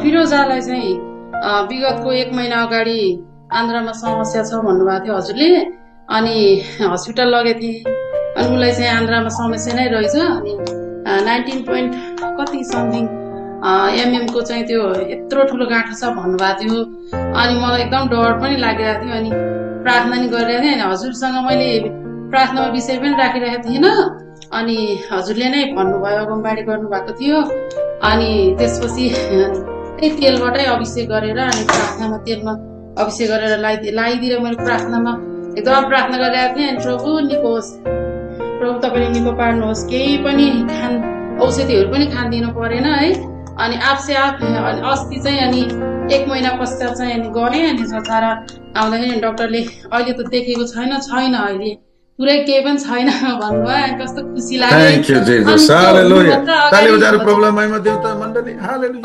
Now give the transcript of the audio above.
फिरोजालाई चाहिँ विगतको 1 महिना अगाडि आन्द्रामा समस्या छ भन्नुभएको थियो हजुरले। अनि हस्पिटल लगेको थिएँ, अनि उसलाई चाहिँ आन्द्रामा समस्या नै रहेछ। अनि 19 पोइन्ट कति समथिङ एमएमको चाहिँ त्यो यत्रो ठुलो गाँठो छ भन्नुभएको थियो। अनि मलाई एकदम डर पनि लागिरहेको थियो। अनि प्रार्थना नि गरिरहेको थिएँ। अनि हजुरसँग मैले प्रार्थनामा विषय पनि राखिरहेको थिइनँ। अनि हजुरले नै भन्नुभयो, अगमबाडी गर्नुभएको थियो। अनि त्यसपछि त्यही तेलबाटै अभिषेक गरेर अनि प्रार्थनामा तेलमा अभिषेक गरेर लगाइदिएर मैले प्रार्थनामा एकदम प्रार्थना गरिरहेको थिएँ। अनि प्रभु निको होस्, प्रभु तपाईँले निको पार्नुहोस्, केही पनि औषधिहरू पनि खान परेन है। अनि आपसे आप अस्ति चाहिँ अनि 1 महिना पश्चात चाहिँ अनि गएँ। अनि छाडा आउँदाखेरि डाक्टरले अहिले त देखेको छैन अहिले पुरै केही पनि छैन भन्नुभयो। कस्तो खुसी लाग्यो। Thank you, Jesus. Hallelujah. ताली बजाएर प्रभुलाई महिमा देऊ त मण्डली। हालेलुया।